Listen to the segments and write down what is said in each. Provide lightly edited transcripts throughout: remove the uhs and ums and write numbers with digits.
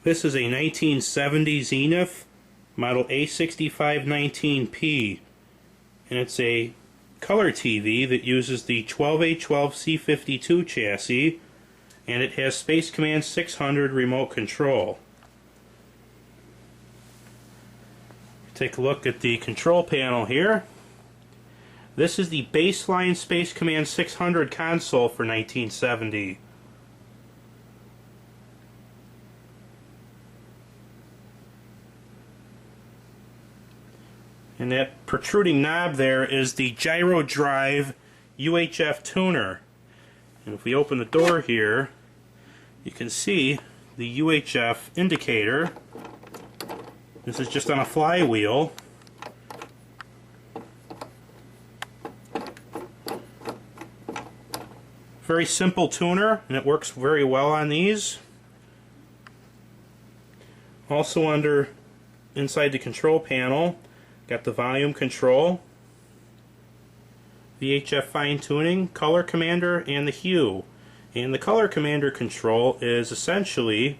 This is a 1970 Zenith model A6519P, and it's a color TV that uses the 12A12C52 chassis, and it has Space Command 600 remote control. Take a look at the control panel here. This is the baseline Space Command 600 console for 1970. And that protruding knob there is the gyro drive UHF tuner. And if we open the door here, you can see the UHF indicator. This is just on a flywheel. Very simple tuner, and it works very well on these. Also inside the control panel, got the volume control, VHF fine tuning, color commander, and the hue. And the color commander control is essentially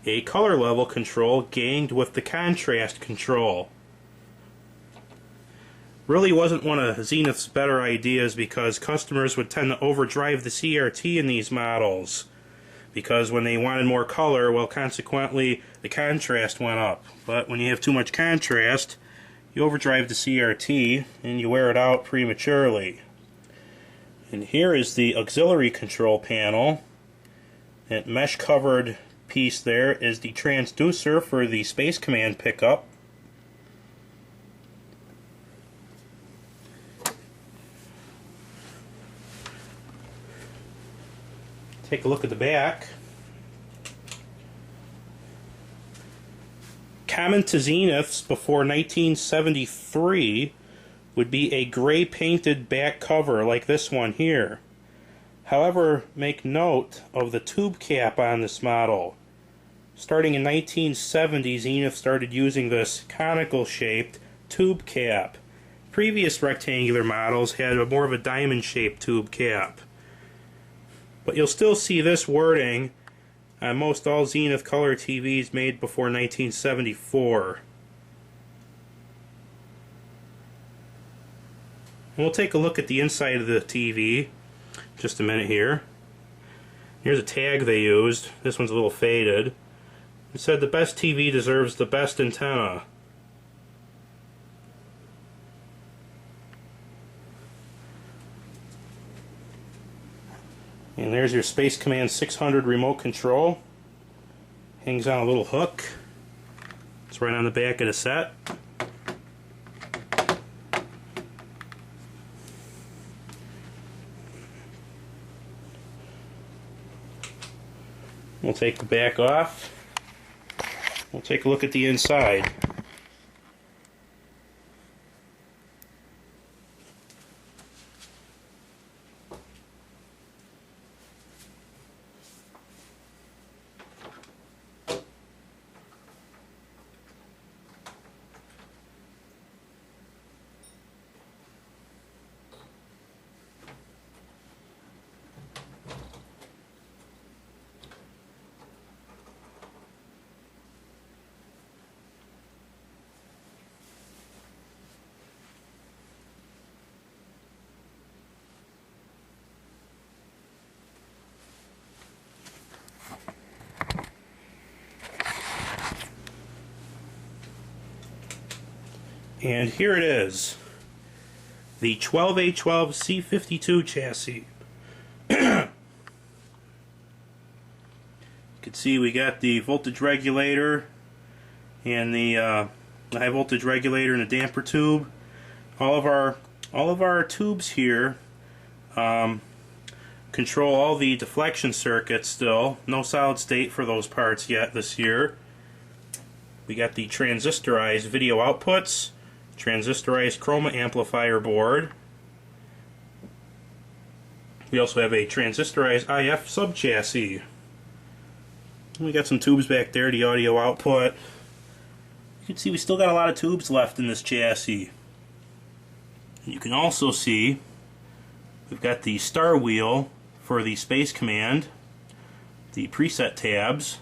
a color level control ganged with the contrast control. Really wasn't one of Zenith's better ideas, because customers would tend to overdrive the CRT in these models, because when they wanted more color, well, consequently the contrast went up. But when you have too much contrast, you overdrive the CRT and you wear it out prematurely. And here is the auxiliary control panel. That mesh covered piece there is the transducer for the Space Command pickup. Take a look at the back. Common to Zeniths before 1973 would be a gray painted back cover like this one here. However, make note of the tube cap on this model. Starting in 1970, Zenith started using this conical shaped tube cap. Previous rectangular models had more of a diamond shaped tube cap. But you'll still see this wording on most all Zenith color TVs made before 1974. And we'll take a look at the inside of the TV just a minute here. Here's a tag they used. This one's a little faded. It said the best TV deserves the best antenna. And there's your Space Command 600 remote control. Hangs on a little hook. It's right on the back of the set. We'll take the back off. We'll take a look at the inside. And here it is, the 12A12C52 chassis. You can see we got the voltage regulator and the high voltage regulator and a damper tube. All of our tubes here control all the deflection circuits still. No solid state for those parts yet this year. We got the transistorized video outputs, transistorized chroma amplifier board. We also have a transistorized IF subchassis. We got some tubes back there, the audio output. You can see we still got a lot of tubes left in this chassis. And you can also see we've got the star wheel for the Space Command, the preset tabs,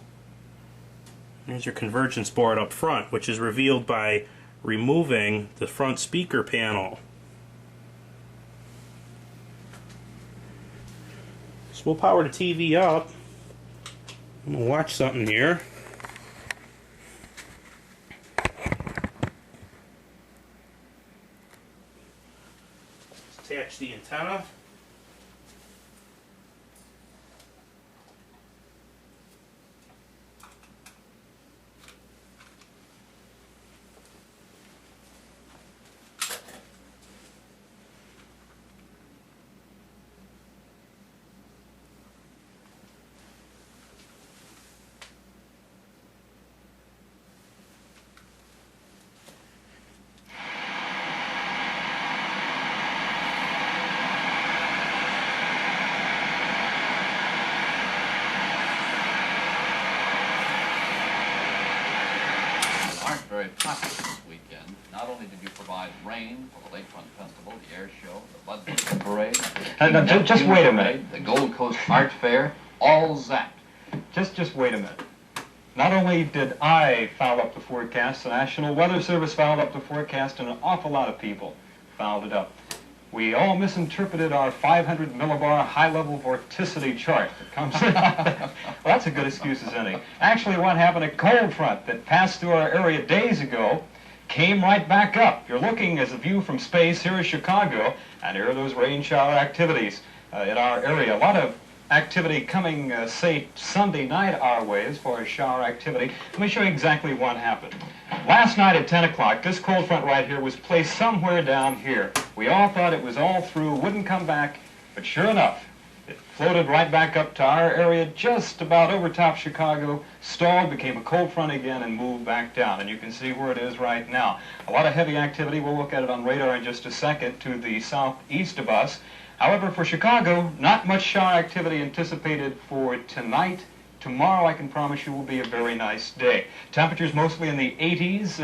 There's your convergence board up front, which is revealed by removing the front speaker panel. So we'll power the TV up. I'm going to watch something here. Let's attach the antenna. Very popular this weekend. Not only did you provide rain for the Lakefront Festival, the air show, the Bud Parade, just wait a minute. The Gold Coast Art Fair, all zapped. Just wait a minute. Not only did I foul up the forecast, the National Weather Service fouled up the forecast, and an awful lot of people fouled it up. We all misinterpreted our 500 millibar high-level vorticity chart that comes in. Well, that's a good excuse as any. Actually, what happened, a cold front that passed through our area days ago came right back up. You're looking as a view from space. Here is Chicago, and here are those rain shower activities in our area. A lot of activity coming, say, Sunday night our way as far as shower activity. Let me show you exactly what happened. Last night at 10 o'clock, this cold front right here was placed somewhere down here. We all thought it was all through, wouldn't come back, but sure enough, it floated right back up to our area, just about over top Chicago, stalled, became a cold front again, and moved back down. And you can see where it is right now. A lot of heavy activity. We'll look at it on radar in just a second to the southeast of us. However, for Chicago, not much shower activity anticipated for tonight. Tomorrow, I can promise you, will be a very nice day. Temperatures mostly in the 80s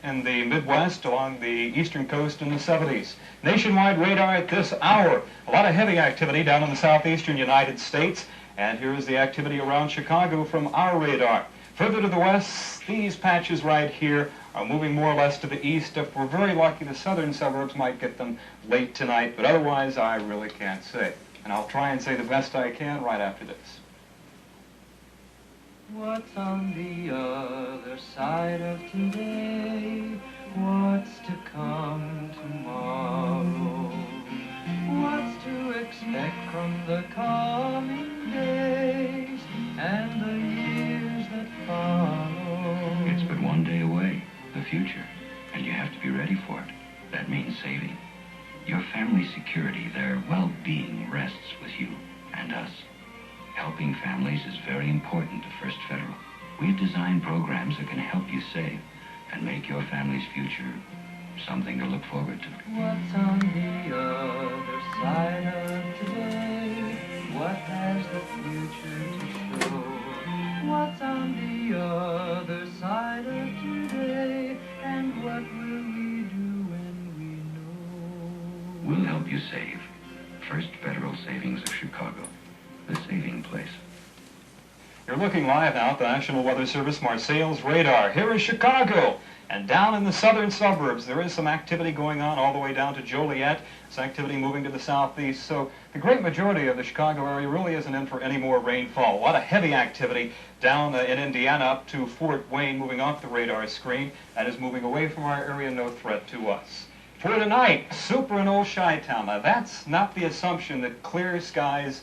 in the Midwest, along the eastern coast in the 70s. Nationwide radar at this hour. A lot of heavy activity down in the southeastern United States. And here is the activity around Chicago from our radar. Further to the west, these patches right here are moving more or less to the east. If we're very lucky, the southern suburbs might get them late tonight, but otherwise I really can't say. And I'll try and say the best I can right after this. What's on the other side of today? What's to come tomorrow? What's to expect from the coming days and the years that follow? It's but one day away, the future, and you have to be ready for it. That means saving. Your family's security, their well-being, rests with you and us. Helping families is very important to First Federal. We've designed programs that can help you save and make your family's future something to look forward to. What's on the other side of today? What has the future to show? What's on the other side of today? And what will we do when we know? We'll help you save. First Federal Savings of Chicago. The saving place. You're looking live now at the National Weather Service Marseilles radar. Here is Chicago. And down in the southern suburbs, there is some activity going on all the way down to Joliet. This activity moving to the southeast. So the great majority of the Chicago area really isn't in for any more rainfall. A lot of heavy activity down in Indiana up to Fort Wayne, moving off the radar screen. That is moving away from our area, no threat to us. For tonight, super in Old Chi-Town. Now that's not the assumption that clear skies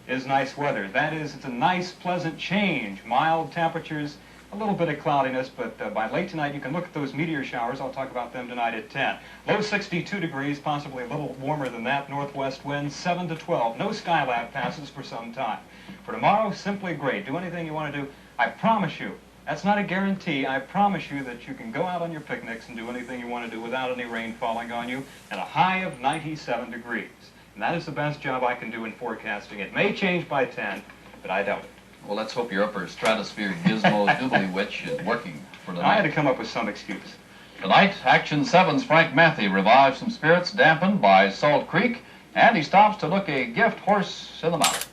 is nice weather. That is, it's a nice, pleasant change. Mild temperatures, a little bit of cloudiness, but by late tonight you can look at those meteor showers. I'll talk about them tonight at 10. Low 62 degrees, possibly a little warmer than that. Northwest winds 7 to 12. No Skylab passes for some time. For tomorrow, simply great. Do anything you want to do. I promise you, that's not a guarantee. I promise you that you can go out on your picnics and do anything you want to do without any rain falling on you, and a high of 97 degrees. And that is the best job I can do in forecasting. It may change by 10, but I doubt it. Well, let's hope your upper stratosphere gizmo doobly witch is working for tonight. I had to come up with some excuse. Tonight, Action 7's Frank Matthey revives some spirits dampened by Salt Creek, and he stops to look a gift horse in the mouth.